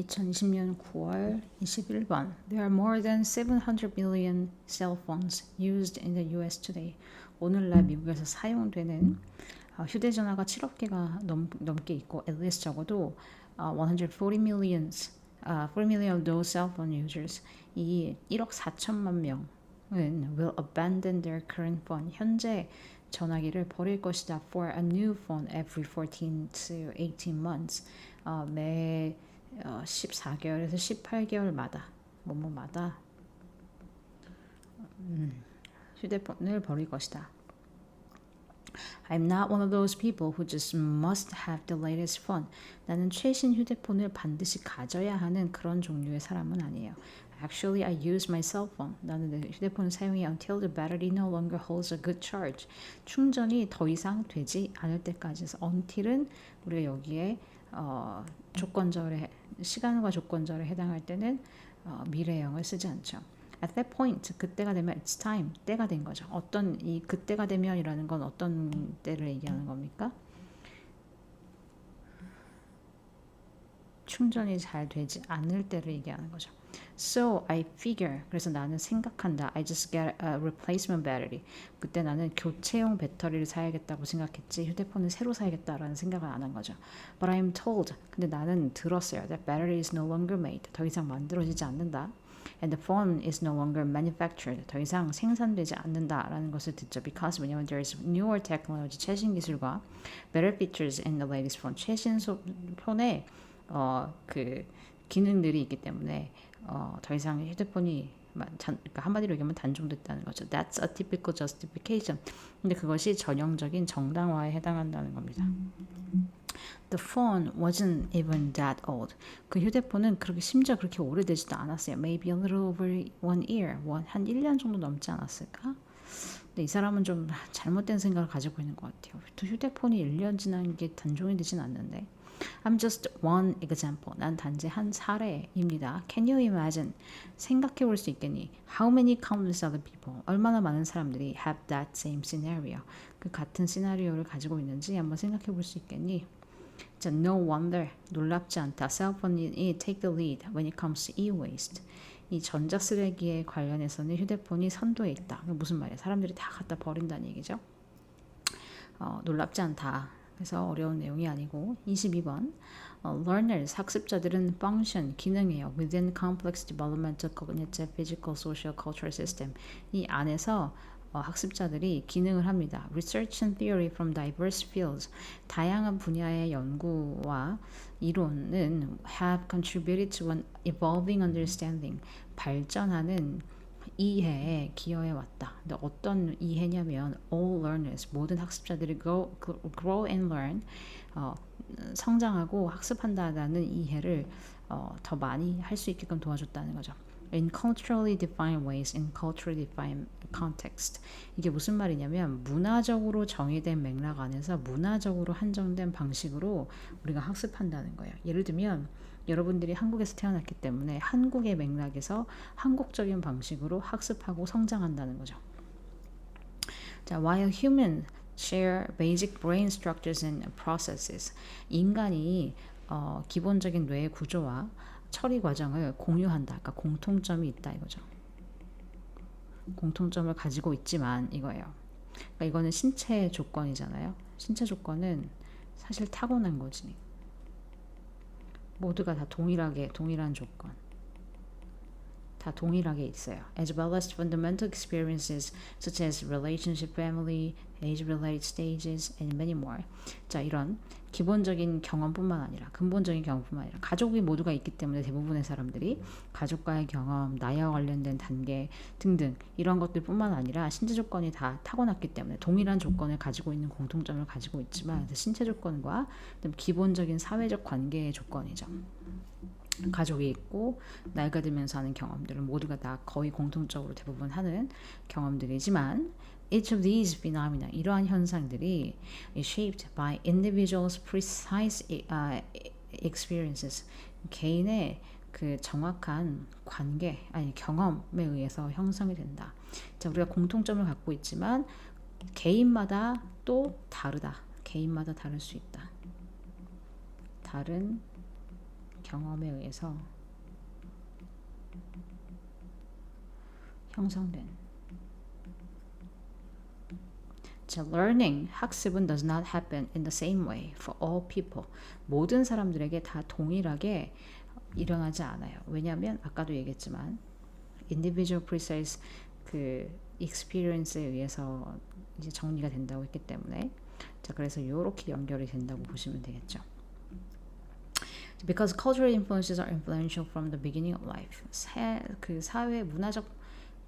2020년 9월 21번. There are more than 700 million cell phones used in the US today. 오늘날 미국에서 사용되는 휴대전화가 7억 개가 넘게 있고 at least 적어도 140 millions, 40 million of those cell phone users 이 1억 4천만 명은 will abandon their current phone. 현재 전화기를 버릴 것이다 for a new phone every 14 to 18 months. 매 14개월에서 18개월마다 뭐뭐마다 휴대폰을 버릴 것이다. I'm not one of those people who just must have the latest phone. 나는 최신 휴대폰을 반드시 가져야 하는 그런 종류의 사람은 아니에요. Actually, I use my cell phone. 나는 내 휴대폰을 사용해 until the battery no longer holds a good charge. 충전이 더 이상 되지 않을 때까지 해서 until은 우리가 여기에 조건절에 시간과 조건절에 해당할 때는 미래형을 쓰지 않죠. At that point, 그때가 되면 it's time, 때가 된 거죠. 어떤 이 그때가 되면이라는 건 어떤 때를 얘기하는 겁니까? 충전이 잘 되지 않을 때를 얘기하는 거죠. So I figure, 그래서 나는 생각한다. I just get a replacement battery. 그때 나는 교체용 배터리를 사야겠다고 생각했지 휴대폰을 새로 사야겠다라는 생각을 안 한 거죠. But I'm told, 근데 나는 들었어요. That battery is no longer made. 더 이상 만들어지지 않는다. And the phone is no longer manufactured. 더 이상 생산되지 않는다라는 것을 듣죠. Because 왜냐면 there is newer technology, 최신 기술과 better features in the latest phone. 최신 폰에 그 기능들이 있기 때문에 더 이상 휴대폰이 그러니까 한마디로 얘기하면 단종됐다는 거죠. That's a typical justification. 근데 그것이 전형적인 정당화에 해당한다는 겁니다. The phone wasn't even that old. 그 휴대폰은 그렇게 심지어 그렇게 오래되지도 않았어요. Maybe a little over 1 year. 한 1년 정도 넘지 않았을까? 근데 이 사람은 좀 잘못된 생각을 가지고 있는 것 같아요. 또 휴대폰이 1년 지난 게 단종이 되진 않는데. I'm just one example. 난 단지 한 사례입니다. Can you imagine? 생각해 볼 수 있겠니? How many countless other people? 얼마나 많은 사람들이 have that same scenario? 그 같은 시나리오를 가지고 있는지 한번 생각해 볼 수 있겠니? 자, no wonder. 놀랍지 않다. Cell phone이 take the lead when it comes to e-waste. 이 전자쓰레기에 관련해서는 휴대폰이 선두에 있다. 무슨 말이야? 사람들이 다 갖다 버린다는 얘기죠. 놀랍지 않다. 그래서 어려운 내용이 아니고 22번 learners, 학습자들은 function, 기능이에요. within complex developmental cognitive, physical, social, cultural system. 이 안에서 학습자들이 기능을 합니다. Research and theory from diverse fields. 다양한 분야의 연구와 이론은 have contributed to an evolving understanding. 발전하는 이해에 기여해 왔다. 근데 어떤 이해냐면 all learners, 모든 학습자들이 grow and learn, 성장하고 학습한다라는 이해를 더 많이 할 수 있게끔 도와줬다는 거죠. In culturally defined ways, in culturally defined context. 이게 무슨 말이냐면 문화적으로 정의된 맥락 안에서 문화적으로 한정된 방식으로 우리가 학습한다는 거예요. 예를 들면 여러분들이 한국에서 태어났기 때문에 한국의 맥락에서 한국적인 방식으로 학습하고 성장한다는 거죠. 자, while humans share basic brain structures and processes. 인간이 기본적인 뇌의 구조와 처리 과정을 공유한다. 그러니까 공통점이 있다 이거죠. 공통점을 가지고 있지만 이거예요. 그러니까 이거는 신체 조건이잖아요. 신체 조건은 사실 타고난 거지. 모두가 다 동일한 조건. 다 동일하게 있어요. As well as fundamental experiences such as relationship, family, age-related stages, and many more. 자, 이런 기본적인 경험뿐만 아니라 근본적인 경험뿐만 아니라 가족이 모두가 있기 때문에 대부분의 사람들이 가족과의 경험, 나이와 관련된 단계 등등 이런 것들뿐만 아니라 신체 조건이 다 타고났기 때문에 동일한 조건을 가지고 있는 공통점을 가지고 있지만 신체 조건과 기본적인 사회적 관계의 조건이죠. 가족이 있고 나이가 들면서 하는 경험들은 모두가 다 거의 공통적으로 대부분 하는 경험들이지만 each of these phenomena, 이러한 현상들이 is shaped by individuals' precise experiences, 개인의 그 정확한 관계 아니 경험에 의해서 형성이 된다. 자, 우리가 공통점을 갖고 있지만 개인마다 또 다르다. 개인마다 다를 수 있다. 다른 경험에 의해서 형성된. 자, learning, 학습은 does not happen in the same way for all people. 모든 사람들에게 다 동일하게 일어나지 않아요. 왜냐하면 아까도 얘기했지만 individual precise 그 experience에 의해서 이제 정리가 된다고 했기 때문에 자, 그래서 이렇게 연결이 된다고 보시면 되겠죠. Because cultural influences are influential from the beginning of life. 그 사회 문화적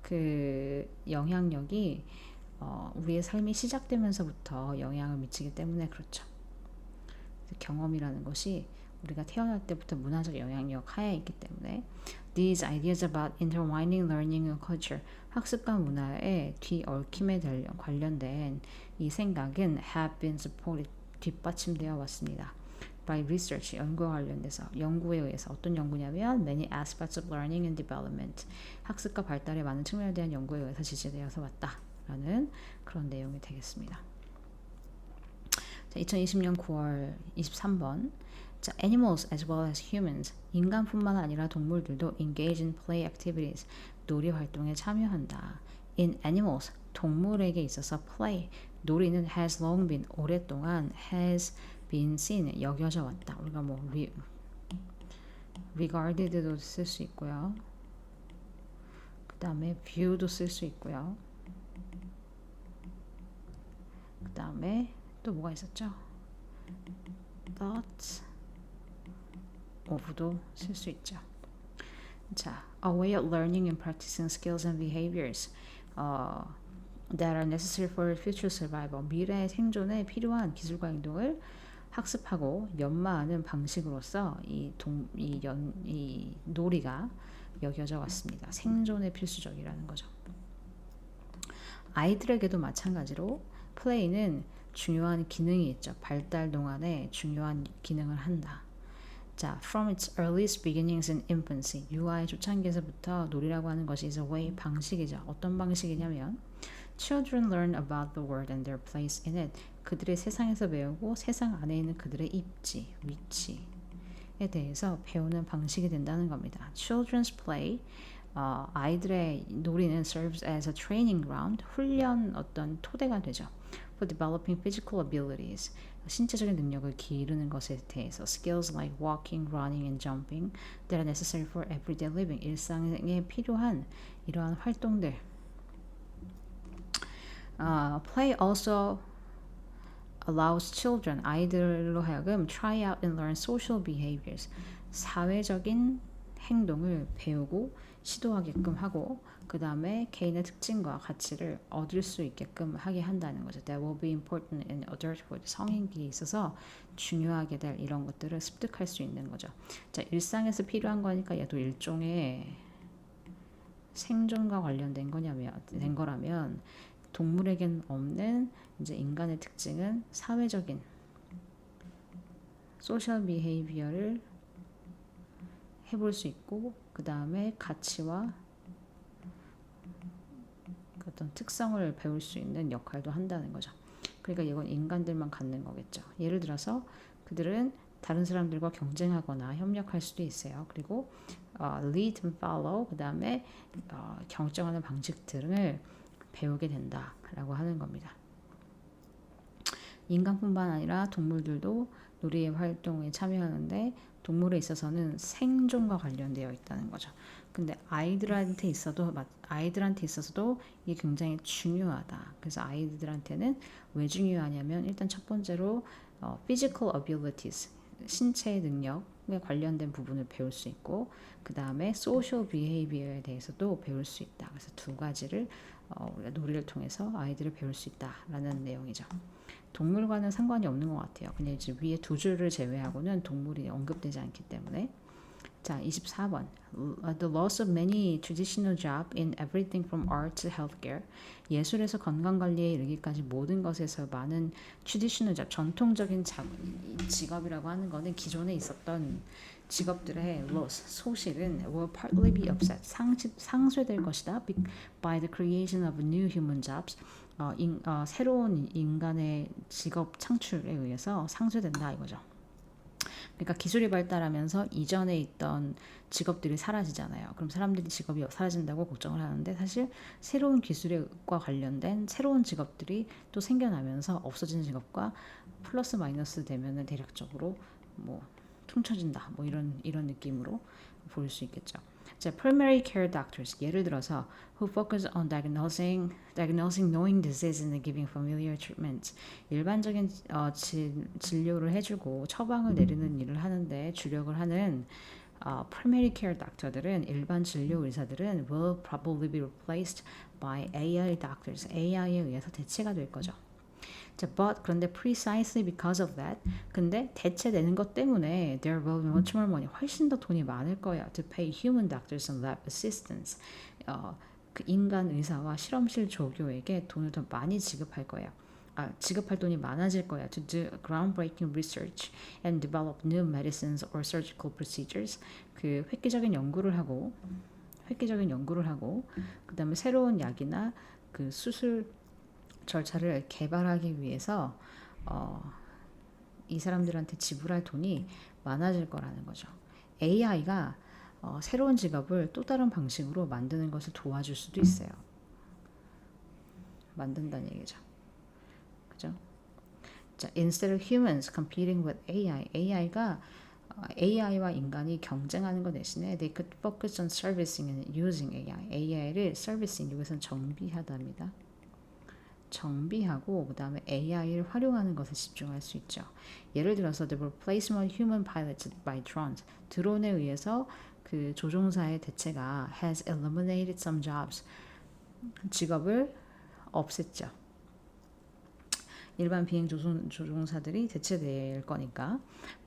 그 영향력이 우리의 삶이 시작되면서부터 영향을 미치기 때문에 그렇죠. 경험이라는 것이 우리가 태어날 때부터 문화적 영향력 하에 있기 때문에 These ideas about intertwining learning and culture, 학습과 문화의 뒤얽힘에 관련된 이 생각은 have been supported, 뒷받침되어 왔습니다. by research, 연구와 관련돼서 연구에 의해서 어떤 연구냐면 many aspects of learning and development, 학습과 발달의 많은 측면에 대한 연구에 의해서 지지되어서 왔다라는 그런 내용이 되겠습니다. 자, 2020년 9월 23번 자, animals as well as humans, 인간뿐만 아니라 동물들도 engage in play activities, 놀이 활동에 참여한다. In animals, 동물에게 있어서 play, 놀이는 has long been, 오랫동안 has been seen, 여겨져 왔다. 우리가 뭐 regarded도 쓸 수 있고요. 그 다음에 view도 쓸 수 있고요. 그 다음에 또 뭐가 있었죠? thoughts of도 쓸 수 있죠. 자, a way of learning and practicing skills and behaviors that are necessary for future survival. 미래 생존에 필요한 기술과 행동을 학습하고 연마하는 방식으로서 이 놀이가 여겨져 왔습니다. 생존에 필수적이라는 거죠. 아이들에게도 마찬가지로 플레이는 중요한 기능이 있죠. 발달 동안에 중요한 기능을 한다. 자, from its earliest beginnings in infancy, 유아의 초창기에서부터 놀이라고 하는 것이 is a way, 방식이죠. 어떤 방식이냐면 children learn about the world and their place in it. 그들의 세상에서 배우고 세상 안에 있는 그들의 입지, 위치에 대해서 배우는 방식이 된다는 겁니다. Children's play, 아이들의 놀이는 serves as a training ground, 훈련 어떤 토대가 되죠. For developing physical abilities, 신체적인 능력을 기르는 것에 대해서 skills like walking, running, and jumping that are necessary for everyday living, 일상에 필요한 이러한 활동들. Play also allows children, 아이들로 하여금 try out and learn social behaviors, 사회적인 행동을 배우고 시도하게끔 하고 그 다음에 개인의 특징과 가치를 얻을 수 있게끔 하게 한다는 거죠. That will be important in adulthood. 성인기에 있어서 중요하게 될 이런 것들을 습득할 수 있는 거죠. 자, 일상에서 필요한 거니까 얘도 일종의 생존과 관련된 거라면 동물에겐 없는 이제 인간의 특징은 사회적인 소셜 비헤이비어를 해볼 수 있고 그 다음에 가치와 어떤 특성을 배울 수 있는 역할도 한다는 거죠. 그러니까 이건 인간들만 갖는 거겠죠. 예를 들어서 그들은 다른 사람들과 경쟁하거나 협력할 수도 있어요. 그리고 lead and follow 그 다음에 결정하는 방식들을 배우게 된다라고 하는 겁니다. 인간뿐만 아니라 동물들도 놀이 활동에 참여하는데 동물에 있어서는 생존과 관련되어 있다는 거죠. 근데 아이들한테 있어서도 이게 굉장히 중요하다. 그래서 아이들한테는 왜 중요하냐면 일단 첫 번째로 physical abilities, 신체의 능력에 관련된 부분을 배울 수 있고 그 다음에 social behavior에 대해서도 배울 수 있다. 그래서 두 가지를 우리가 놀이를 통해서 아이들을 배울 수 있다라는 내용이죠. 동물과는 상관이 없는 것 같아요. 그냥 이제 위에 두 줄을 제외하고는 동물이 언급되지 않기 때문에. 자, 24번. The loss of many traditional jobs in everything from art to healthcare. 예술에서 건강관리에 이르기까지 모든 것에서 많은 traditional job, 전통적인 직업이라고 하는 거는 기존에 있었던 직업들의 loss, 소실은 will partly be upset, 상쇄될 것이다 by the creation of new human jobs. 새로운 인간의 직업 창출에 의해서 상쇄된다 이거죠. 그러니까 기술이 발달하면서 이전에 있던 직업들이 사라지잖아요. 그럼 사람들이 직업이 사라진다고 걱정을 하는데 사실 새로운 기술과 관련된 새로운 직업들이 또 생겨나면서 없어진 직업과 플러스 마이너스 되면은 대략적으로 뭐 퉁쳐진다. 뭐 이런 느낌으로 볼 수 있겠죠. 자, primary care doctors 예를 들어서 who focus on diagnosing knowing disease and giving familiar treatment. 일반적인 진료를 해주고 처방을 내리는 일을 하는데 주력을 하는 primary care doctor들은 일반 진료 의사들은 will probably be replaced by AI doctors. AI에 의해서 대체가 될 거죠. 자, but 그런데 precisely because of that, 근데 대체되는 것 때문에 there will be much more money, 훨씬 더 돈이 많을 거야 to pay human doctors and lab assistants. 그 인간 의사와 실험실 조교에게 돈을 더 많이 지급할 거예요. 지급할 돈이 많아질 거야 to do groundbreaking research and develop new medicines or surgical procedures. 그 획기적인 연구를 하고 그다음에 새로운 약이나 그 수술 절차를 개발하기 위해서 이 사람들한테 지불할 돈이 많아질 거라는 거죠. AI가 새로운 직업을 또 다른 방식으로 만드는 것을 도와줄 수도 있어요. 만든다는 얘기죠. 그죠? 자, instead of humans competing with AI, AI와 인간이 경쟁하는 것 대신에 they could focus on servicing and using AI. AI를 servicing, 여기서는 정비하답니다. 정비하고 그 다음에 AI를 활용하는 것에 집중할 수 있죠. 예를 들어서 the replacement of human pilots by drones. 드론에 의해서 그 조종사의 대체가 has eliminated some jobs. 직업을 없앴죠. 일반 비행 조종사들이 대체될 거니까.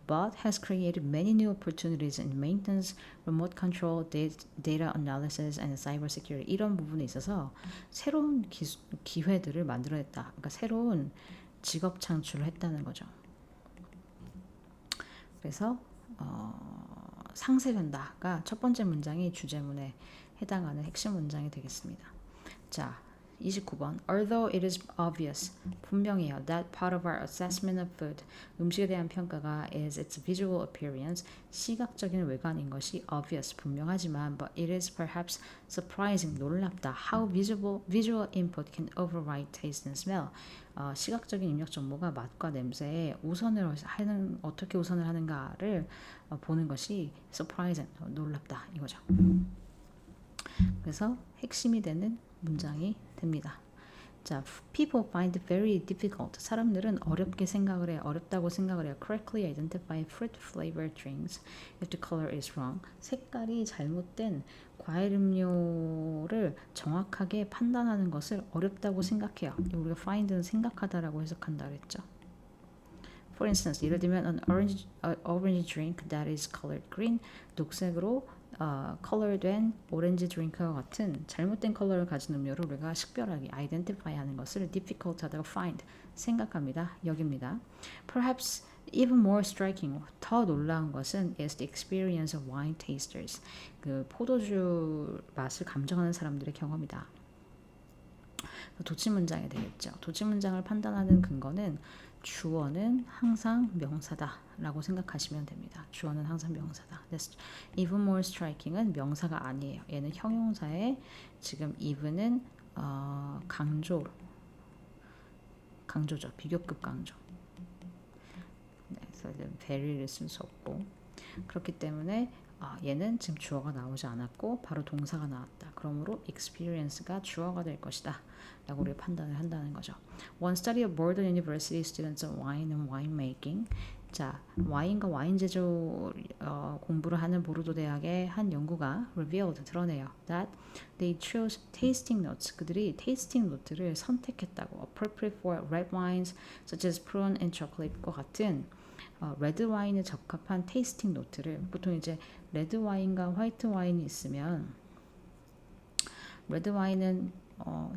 But has created many new opportunities in maintenance, remote control, data analysis, and cybersecurity. 이런 부분에 있어서 새로운 기회들을 만들어냈다. 그러니까 새로운 직업 창출을 했다는 거죠. 그래서 상쇄된다가 첫 번째 문장이 주제문에 해당하는 핵심 문장이 되겠습니다. 자, 29번. Although it is obvious, 분명해요. That part of our assessment of food, 음식에 대한 평가가 is its visual appearance, 시각적인 외관인 것이 obvious, 분명하지만 but it is perhaps surprising, 놀랍다. How visual input can override taste and smell. 시각적인 입력 정보가 맛과 냄새에 어떻게 우선을 하는가를 보는 것이 surprising, 놀랍다 이거죠. 그래서 핵심이 되는 문장이 됩니다. 자, people find it very difficult. 사람들은 어렵다고 생각을 해요. Correctly identify fruit flavored drinks if the color is wrong. 색깔이 잘못된 과일 음료를 정확하게 판단하는 것을 어렵다고 생각해요. 우리가 find는 생각하다라고 해석한다 그랬죠. For instance, 예를 들면 an orange drink that is colored green, 녹색으로 컬러된 오렌지 드링크와 같은 잘못된 컬러를 가진 음료를 우리가 식별하기, identify 하는 것을 difficult 하다가 find, 생각합니다. 여깁니다. Perhaps even more striking, 더 놀라운 것은 is the experience of wine tasters. 그 포도주 맛을 감정하는 사람들의 경험이다. 도치 문장이 되겠죠. 도치 문장을 판단하는 근거는 주어는 항상 명사다라고 생각하시면 됩니다. 주어는 항상 명사다. Even more striking은 명사가 아니에요. 얘는 형용사에 지금 even은 강조죠. 비교급 강조. 네, 그래서 very를 쓸 수 없고 그렇기 때문에 얘는 지금 주어가 나오지 않았고 바로 동사가 나왔다. 그러므로 experience가 주어가 될 것이다 라고 우리가 판단을 한다는 거죠. One study of Borden University students of wine and winemaking. 자, 와인과 와인 제조 공부를 하는 보르도 대학의 한 연구가 revealed, 드러내요. That they chose tasting notes. 그들이 tasting 노트를 선택했다고. Appropriate for red wines such as prune and chocolate과 같은 레드 와인에 적합한 테이스팅 노트를 보통 이제 레드 와인과 화이트 와인이 있으면 레드 와인은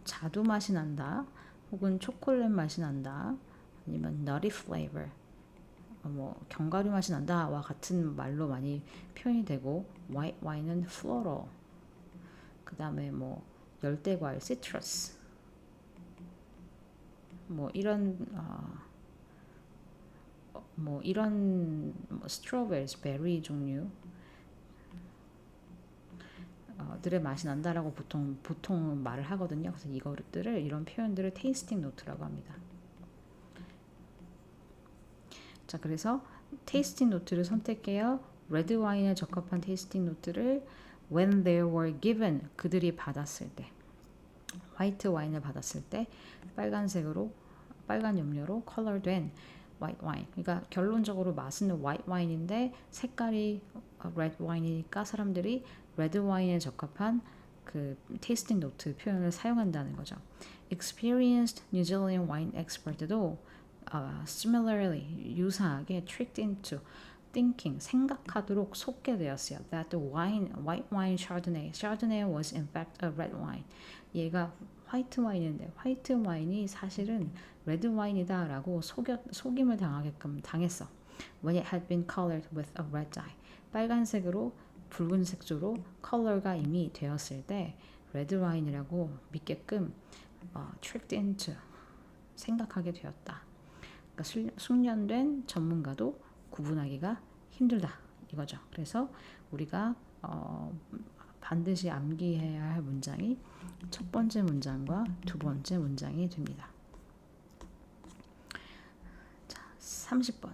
자두 맛이 난다 혹은 초콜릿 맛이 난다 아니면 nutty flavor 견과류 맛이 난다와 같은 말로 많이 표현이 되고 화이트 와인은 floral 그 다음에 열대과일 citrus 이런 뭐 이런 strawberries, 베리 종류 들의 맛이 난다라고 보통 말을 하거든요. 그래서 이것들을 이런 표현들을 테이스팅 노트라고 합니다. 자, 그래서 테이스팅 노트를 선택해요. 레드 와인에 적합한 테이스팅 노트를 when they were given 그들이 받았을 때, 화이트 와인을 받았을 때 빨간 염료로 컬러된 white wine. 그러니까 결론적으로 맛은 white wine인데 색깔이 red wine이니까 사람들이 레드 와인에 적합한 그 테이스팅 노트 표현을 사용한다는 거죠. Experienced New Zealand wine expert도 similarly 유사하게 tricked into thinking 생각하도록 속게 되었어요. That the white wine Chardonnay was in fact a red wine. 얘가 화이트 와인인데 화이트 와인이 사실은 레드 와인이다라고 속임을 당했어. When it had been colored with a red dye. 빨간색으로 붉은 색조로 컬러가 이미 되었을 때 레드 와인이라고 믿게끔 tricked into 생각하게 되었다. 그러니까 숙련된 전문가도 구분하기가 힘들다 이거죠. 그래서 우리가 반드시 암기해야 할 문장이 첫 번째 문장과 두 번째 문장이 됩니다. 자, 30번.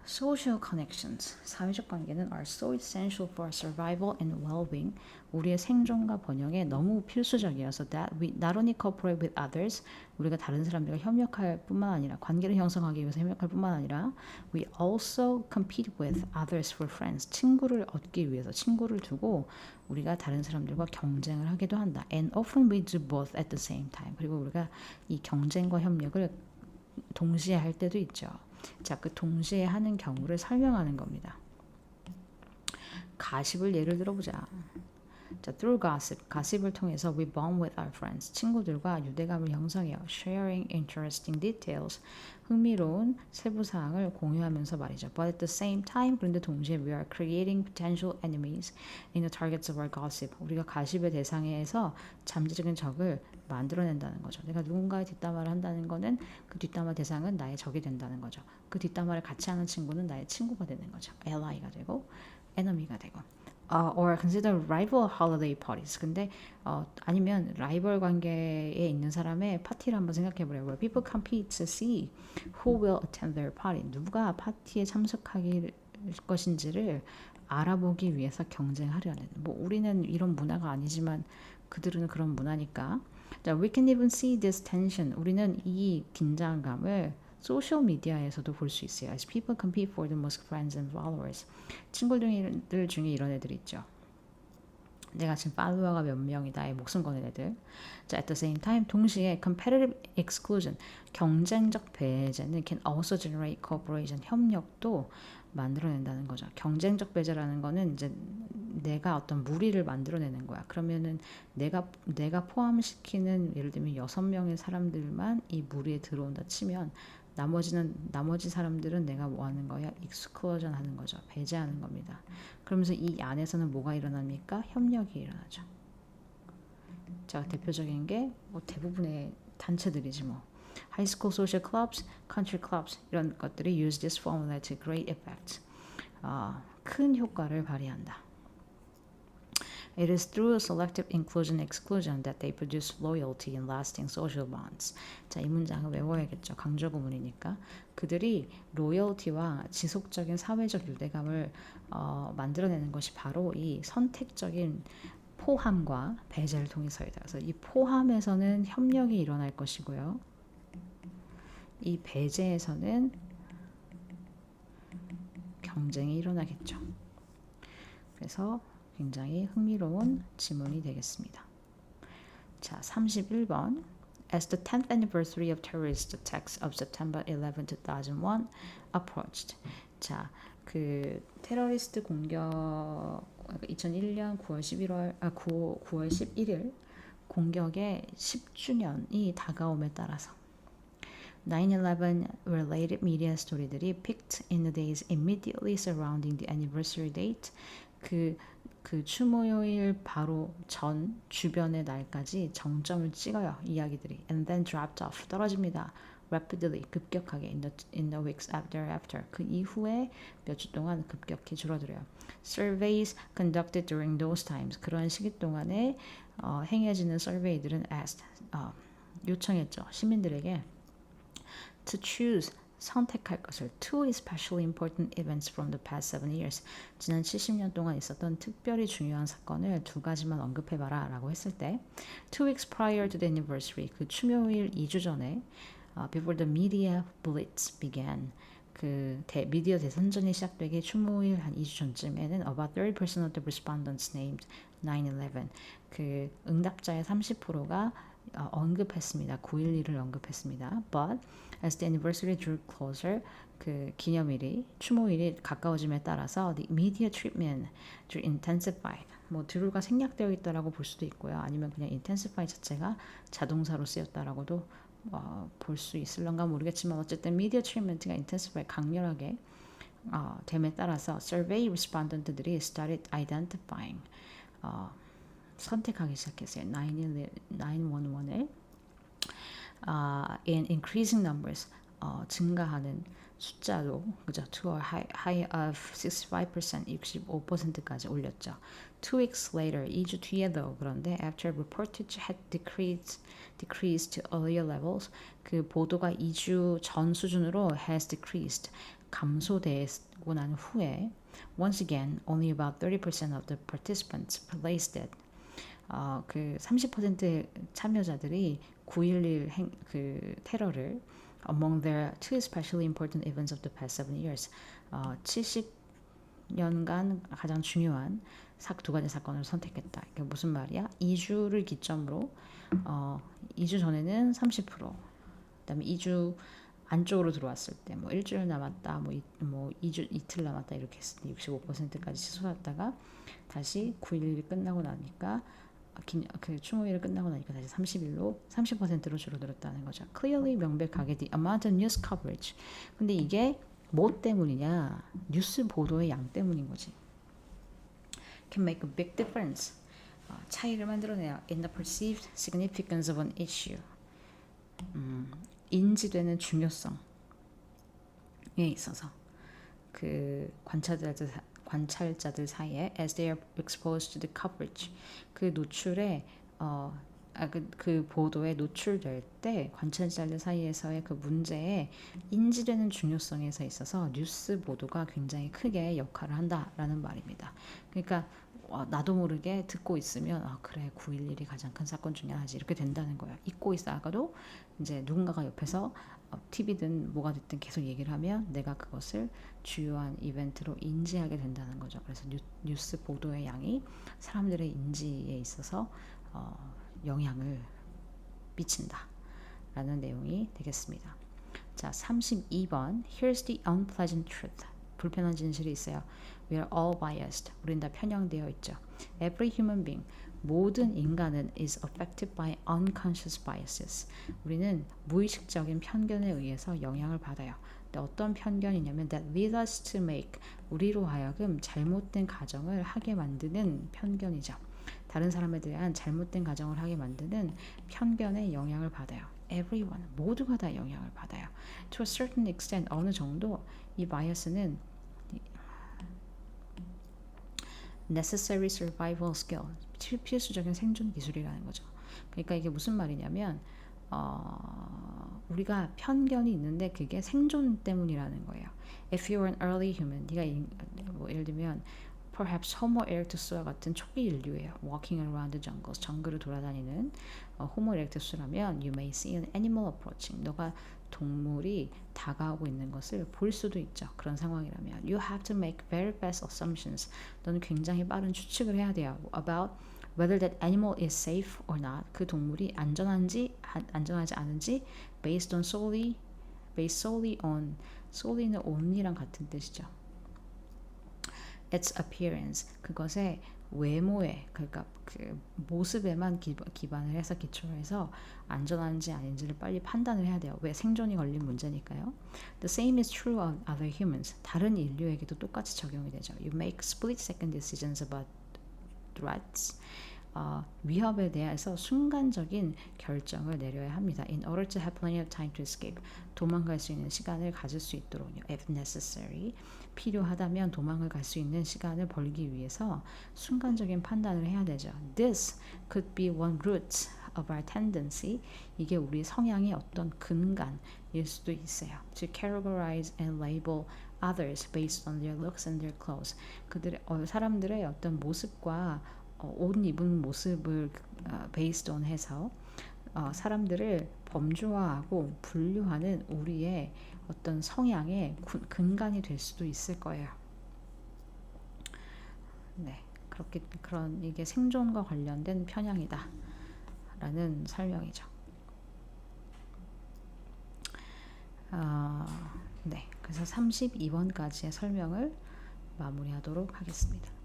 Social connections, 사회적 관계는 are so essential for our survival and well-being. 우리의 생존과 번영에 너무 필수적이어서 that we not only cooperate with others, 우리가 다른 사람들과 협력할 뿐만 아니라 관계를 형성하기 위해서 협력할 뿐만 아니라 we also compete with others for friends. 친구를 얻기 위해서 친구를 두고 우리가 다른 사람들과 경쟁을 하기도 한다. And often we do both at the same time. 그리고 우리가 이 경쟁과 협력을 동시에 할 때도 있죠. 자, 그 동시에 하는 경우를 설명하는 겁니다. 가십을 예를 들어보자. 자, through gossip, 가십을 통해서 we bond with our friends, 친구들과 유대감을 형성해요. Sharing interesting details, 흥미로운 세부사항을 공유하면서 말이죠. But at the same time, 그런데 동시에 we are creating potential enemies in the targets of our gossip. 우리가 가십의 대상에서 잠재적인 적을 만들어낸다는 거죠. 내가 누군가의 뒷담화를 한다는 거는 그 뒷담화 대상은 나의 적이 된다는 거죠. 그 뒷담화를 같이 하는 친구는 나의 친구가 되는 거죠. ally가 되고 enemy가 되고. Or consider rival holiday parties. 근데 아니면 라이벌 관계에 있는 사람의 파티를 한번 생각해보래요. Where people compete to see who will attend their party. 누가 파티에 참석하길 것인지를 알아보기 위해서 경쟁하려는. 뭐 우리는 이런 문화가 아니지만 그들은 그런 문화니까. 자, we can even see this tension. 우리는 이 긴장감을 소셜 미디어에서도 볼 수 있어요. As people compete for the most friends and followers. 친구들 중에 이런 애들 있죠. 내가 지금 팔로워가 몇 명이다에 목숨 거는 애들. 자, at the same time 동시에 competitive exclusion, 경쟁적 배제는 can also generate cooperation, 협력도 만들어낸다는 거죠. 경쟁적 배제라는 거는 이제 내가 어떤 무리를 만들어내는 거야. 그러면은 내가 포함시키는 예를 들면 6명의 사람들만 이 무리에 들어온다 치면 나머지 사람들은 내가 뭐 하는 거야? 익스클루전 하는 거죠. 배제하는 겁니다. 그러면서 이 안에서는 뭐가 일어납니까? 협력이 일어나죠. 자, 대표적인 게 뭐 대부분의 단체들이지 뭐. High school social clubs, country clubs 이런 것들이 use this formula to great effect. 큰 효과를 발휘한다. It is through selective inclusion and exclusion that they produce loyalty and lasting social bonds. 자, 이 문장을 외워야겠죠. 강조 구문이니까. 그들이 로열티와 지속적인 사회적 유대감을 만들어내는 것이 바로 이 선택적인 포함과 배제를 통해서이다. 그래서 이 포함에서는 협력이 일어날 것이고요. 이 배제에서는 경쟁이 일어나겠죠. 그래서 굉장히 흥미로운 지문이 되겠습니다. 자, 31번. As the 10th anniversary of terrorist attacks of September 11, 2001 approached. 자, 그 테러리스트 공격 2001년 9월 11일 공격의 10주년이 다가옴에 따라서 9/11 related media 스토리들이 picked in the days immediately surrounding the anniversary date. 그 그 추모일 바로 전 주변의 날까지 정점을 찍어요. 이야기들이. And then dropped off. 떨어집니다. Rapidly. 급격하게. In the weeks after. 그 이후에 몇 주 동안 급격히 줄어들어요. Surveys conducted during those times. 그런 시기 동안에 행해지는 서베이들은 asked. 요청했죠. 시민들에게 to choose 선택할 것을 two especially important events from the past 7 years 지난 70년 동안 있었던 특별히 중요한 사건을 두 가지만 언급해봐라 라고 했을 때 2 weeks prior to the anniversary 그 추묘일 2주 전에 before the media blitz began 그 미디어 대선전이 시작되기 추모일 한 2주 전쯤에는 about 30% of the respondents named 9/11 그 응답자의 30%가 언급했습니다. 9.11을 언급했습니다. But as the anniversary drew closer, 그 기념일이 추모일이 가까워짐에 따라서 the media treatment intensified. 뭐 드루가 생략되어 있다라고 볼 수도 있고요. 아니면 그냥 intensify 자체가 자동사로 쓰였다라고도 볼 수 있을런가 모르겠지만 어쨌든 media treatment가 intensify 강렬하게 됨에 따라서 survey respondent들이 started identifying 선택하기 시작했어요. 911을 in increasing numbers 증가하는 숫자로 그죠? To a high of 65% 65%까지 올렸죠. 2 weeks later 2주 뒤에도 그런데 after reportage had decreased to earlier levels 그 보도가 2주 전 수준으로 has decreased 감소되고 난 후에 once again only about 30% of the participants placed it 그 30%의 참여자들이 9.11 그 테러를 among their two especially important events of the past 7 years 70년간 가장 중요한 두 가지 사건을 선택했다. 이게 무슨 말이야? 2주를 기점으로 2주 전에는 30% 그다음에 2주 안쪽으로 들어왔을 때 뭐 일주일 남았다, 뭐 2주 이틀 남았다 이렇게 했을 때 65%까지 치솟았다가 다시 9.11이 끝나고 나니까 그 추모일이 끝나고 나니까 다시 30%로 줄어들었다는 거죠. Clearly 명백하게 the amount of news coverage. 근데 이게 뭐 때문이냐? 뉴스 보도의 양 때문인 거지. Can make a big difference. 차이를 만들어내요. In the perceived significance of an issue. 인지되는 중요성에 있어서 그 관찰자들 사이에 as they are exposed to the coverage 그 노출에 그 보도에 노출될 때 관찰자들 사이에서의 그 문제에 인지되는 중요성에서 있어서 뉴스 보도가 굉장히 크게 역할을 한다라는 말입니다. 그러니까 나도 모르게 듣고 있으면 그래 9.11이 가장 큰 사건 중에 하나지 이렇게 된다는 거야. 잊고 있다가도 이제 누군가가 옆에서 TV든 뭐가 됐든 계속 얘기를 하면 내가 그것을 주요한 이벤트로 인지하게 된다는 거죠. 그래서 뉴스 보도의 양이 사람들의 인지에 있어서 영향을 미친다 라는 내용이 되겠습니다. 자, 32번 Here's the unpleasant truth. 불편한 진실이 있어요. We are all biased. 우린 다 편향되어 있죠. Every human being. 모든 인간은 is affected by unconscious biases. 우리는 무의식적인 편견에 의해서 영향을 받아요. 근데 어떤 편견이냐면 that lead us to make 우리로 하여금 잘못된 가정을 하게 만드는 편견이죠. 다른 사람에 대한 잘못된 가정을 하게 만드는 편견에 영향을 받아요. Everyone 모두가 다 영향을 받아요. To a certain extent 어느 정도 이 바이어스는 necessary survival skill 필수적인 생존 기술이라는 거죠. 그러니까 이게 무슨 말이냐면 우리가 편견이 있는데 그게 생존 때문이라는 거예요. If you're an early human, 네가 뭐 예를 들면 perhaps Homo erectus와 같은 초기 인류예요. Walking around the jungles, 정글을 돌아다니는 Homo erectus라면 you may see an animal approaching. 너가 동물이 다가오고 있는 것을 볼 수도 있죠. 그런 상황이라면 you have to make very fast assumptions. 너는 굉장히 빠른 추측을 해야 돼요. About whether that animal is safe or not. 그 동물이 안전하지 않은지 based solely on solely는 only랑 같은 뜻이죠. its appearance 그것의 외모에 그러니까 그 모습에만 기반을 해서 기초를 해서 안전한지 아닌지를 빨리 판단을 해야 돼요. 왜 생존이 걸린 문제니까요. The same is true of other humans. 다른 인류에게도 똑같이 적용이 되죠. You make split second decisions about threats. 위협에 대해서 순간적인 결정을 내려야 합니다. In order to have plenty of time to escape. 도망갈 수 있는 시간을 가질 수 있도록요. If necessary. 필요하다면 도망을 갈 수 있는 시간을 벌기 위해서 순간적인 판단을 해야 되죠. This could be one root of our tendency. 이게 우리 성향의 어떤 근간일 수도 있어요. To categorize and label others based on their looks and their clothes. 사람들의 어떤 모습과 옷 입은 모습을 based on 해서 사람들을 범주화하고 분류하는 우리의 어떤 성향의 근간이 될 수도 있을 거예요. 네, 그런 이게 생존과 관련된 편향이다 라는 설명이죠. 네, 그래서 32번까지의 설명을 마무리하도록 하겠습니다.